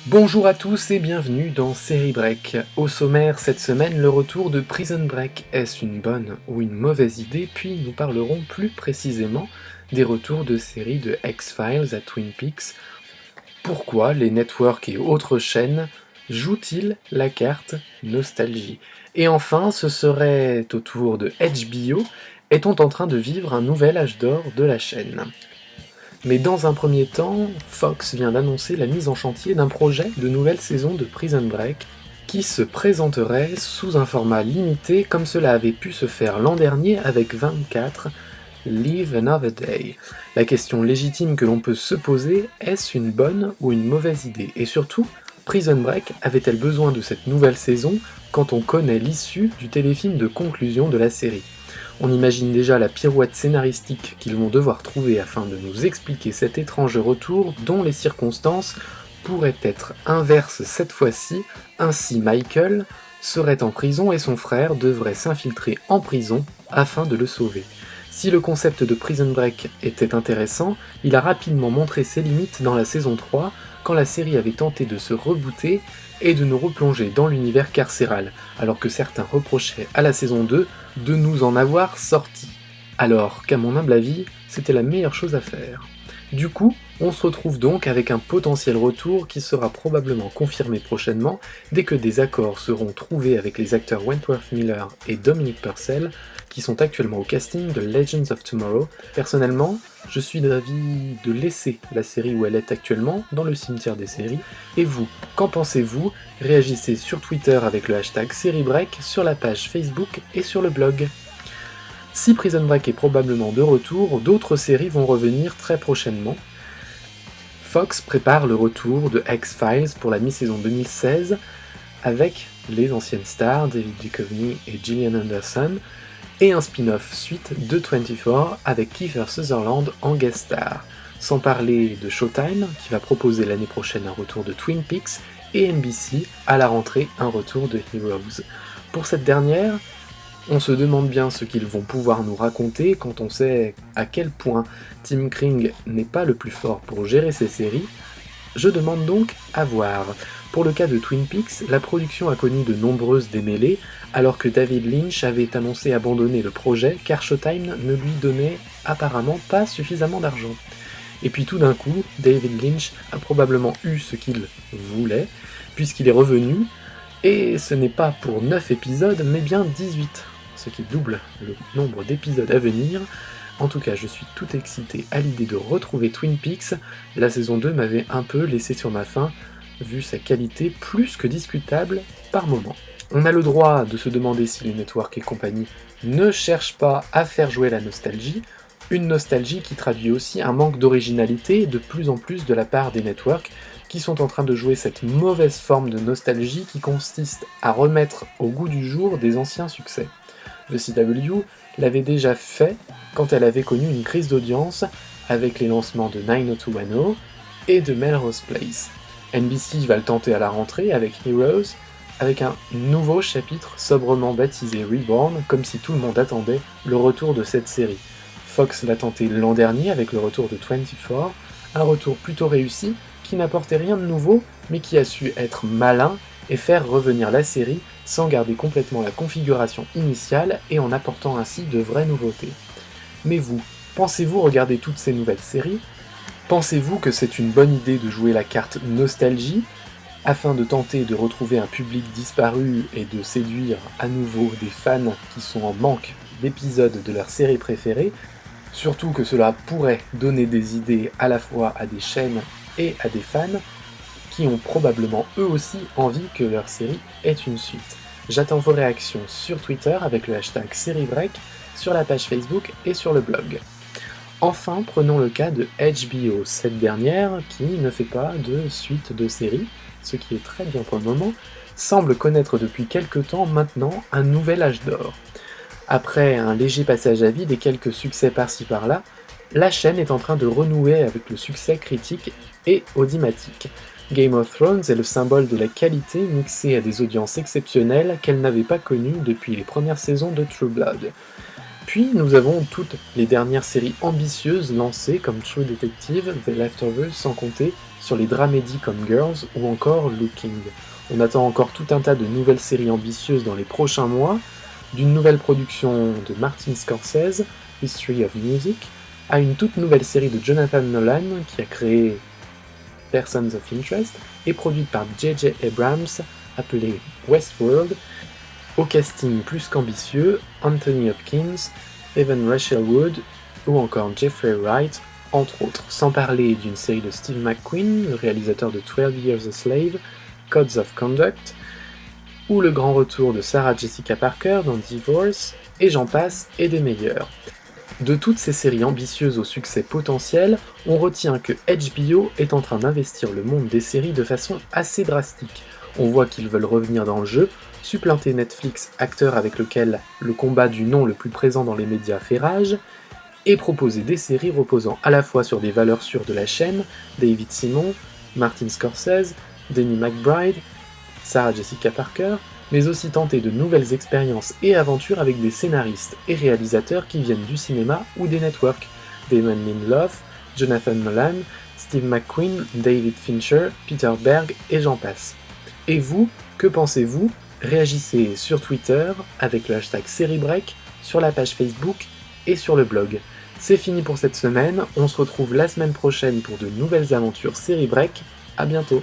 Bonjour à tous et bienvenue dans Série Break. Au sommaire cette semaine, le retour de Prison Break. Est-ce une bonne ou une mauvaise idée? Puis nous parlerons plus précisément des retours de séries de X-Files à Twin Peaks. Pourquoi les networks et autres chaînes jouent-ils la carte nostalgie? Et enfin, ce serait au tour de HBO. Est-on en train de vivre un nouvel âge d'or de la chaîne? Mais dans un premier temps, Fox vient d'annoncer la mise en chantier d'un projet de nouvelle saison de Prison Break qui se présenterait sous un format limité comme cela avait pu se faire l'an dernier avec 24 Live Another Day. La question légitime que l'on peut se poser, est-ce une bonne ou une mauvaise idée? Et surtout, Prison Break avait-elle besoin de cette nouvelle saison quand on connaît l'issue du téléfilm de conclusion de la série? On imagine déjà la pirouette scénaristique qu'ils vont devoir trouver afin de nous expliquer cet étrange retour dont les circonstances pourraient être inverses cette fois-ci, ainsi Michael serait en prison et son frère devrait s'infiltrer en prison afin de le sauver. Si le concept de Prison Break était intéressant, il a rapidement montré ses limites dans la saison 3 quand la série avait tenté de se rebooter et de nous replonger dans l'univers carcéral, alors que certains reprochaient à la saison 2 de nous en avoir sortis. Alors qu'à mon humble avis, c'était la meilleure chose à faire. Du coup, on se retrouve donc avec un potentiel retour qui sera probablement confirmé prochainement dès que des accords seront trouvés avec les acteurs Wentworth Miller et Dominic Purcell qui sont actuellement au casting de Legends of Tomorrow. Personnellement, je suis d'avis de laisser la série où elle est actuellement, dans le cimetière des séries. Et vous, qu'en pensez-vous? Réagissez sur Twitter avec le hashtag SérieBreak, sur la page Facebook et sur le blog. Si Prison Break est probablement de retour, d'autres séries vont revenir très prochainement. Fox prépare le retour de X-Files pour la mi-saison 2016 avec les anciennes stars David Duchovny et Gillian Anderson, et un spin-off suite de 24 avec Kiefer Sutherland en guest star. Sans parler de Showtime, qui va proposer l'année prochaine un retour de Twin Peaks, et NBC, à la rentrée, un retour de Heroes. Pour cette dernière, on se demande bien ce qu'ils vont pouvoir nous raconter quand on sait à quel point Tim Kring n'est pas le plus fort pour gérer ses séries. Je demande donc à voir. Pour le cas de Twin Peaks, la production a connu de nombreuses démêlés, alors que David Lynch avait annoncé abandonner le projet car Showtime ne lui donnait apparemment pas suffisamment d'argent. Et puis tout d'un coup, David Lynch a probablement eu ce qu'il voulait, puisqu'il est revenu, et ce n'est pas pour 9 épisodes, mais bien 18, ce qui double le nombre d'épisodes à venir. En tout cas, je suis tout excité à l'idée de retrouver Twin Peaks. La saison 2 m'avait un peu laissé sur ma faim, vu sa qualité plus que discutable par moment. On a le droit de se demander si les networks et compagnie ne cherchent pas à faire jouer la nostalgie, une nostalgie qui traduit aussi un manque d'originalité de plus en plus de la part des networks qui sont en train de jouer cette mauvaise forme de nostalgie qui consiste à remettre au goût du jour des anciens succès. The CW l'avait déjà fait quand elle avait connu une crise d'audience avec les lancements de 90210 et de Melrose Place. NBC va le tenter à la rentrée avec Heroes, avec un nouveau chapitre sobrement baptisé Reborn, comme si tout le monde attendait le retour de cette série. Fox l'a tenté l'an dernier avec le retour de 24, un retour plutôt réussi qui n'apportait rien de nouveau, mais qui a su être malin et faire revenir la série sans garder complètement la configuration initiale et en apportant ainsi de vraies nouveautés. Mais vous, pensez-vous regarder toutes ces nouvelles séries? Pensez-vous que c'est une bonne idée de jouer la carte nostalgie afin de tenter de retrouver un public disparu et de séduire à nouveau des fans qui sont en manque d'épisodes de leur série préférée, surtout que cela pourrait donner des idées à la fois à des chaînes et à des fans qui ont probablement eux aussi envie que leur série ait une suite. J'attends vos réactions sur Twitter avec le hashtag SérieBreak, sur la page Facebook et sur le blog. Enfin, prenons le cas de HBO, cette dernière, qui ne fait pas de suite de série, ce qui est très bien pour le moment, semble connaître depuis quelque temps maintenant un nouvel âge d'or. Après un léger passage à vide et quelques succès par-ci par-là, la chaîne est en train de renouer avec le succès critique et audimatique. Game of Thrones est le symbole de la qualité mixée à des audiences exceptionnelles qu'elle n'avait pas connues depuis les premières saisons de True Blood. Puis nous avons toutes les dernières séries ambitieuses lancées comme True Detective, The Leftovers, sans compter sur les dramédies comme Girls ou encore Looking. On attend encore tout un tas de nouvelles séries ambitieuses dans les prochains mois, d'une nouvelle production de Martin Scorsese, History of Music, à une toute nouvelle série de Jonathan Nolan qui a créé Persons of Interest et produite par J.J. Abrams appelée Westworld, au casting plus qu'ambitieux, Anthony Hopkins, Evan Rachel Wood ou encore Jeffrey Wright, entre autres, sans parler d'une série de Steve McQueen, le réalisateur de 12 Years a Slave, Codes of Conduct, ou le grand retour de Sarah Jessica Parker dans Divorce, et j'en passe, et des meilleurs. De toutes ces séries ambitieuses au succès potentiel, on retient que HBO est en train d'investir le monde des séries de façon assez drastique. On voit qu'ils veulent revenir dans le jeu, supplanter Netflix, acteur avec lequel le combat du nom le plus présent dans les médias fait rage, et proposer des séries reposant à la fois sur des valeurs sûres de la chaîne, David Simon, Martin Scorsese, Danny McBride, Sarah Jessica Parker, mais aussi tenter de nouvelles expériences et aventures avec des scénaristes et réalisateurs qui viennent du cinéma ou des networks, Damon Lindelof, Jonathan Nolan, Steve McQueen, David Fincher, Peter Berg et j'en passe. Et vous, que pensez-vous ? Réagissez sur Twitter avec le hashtag SérieBreak, sur la page Facebook et sur le blog. C'est fini pour cette semaine, on se retrouve la semaine prochaine pour de nouvelles aventures Série Break, à bientôt.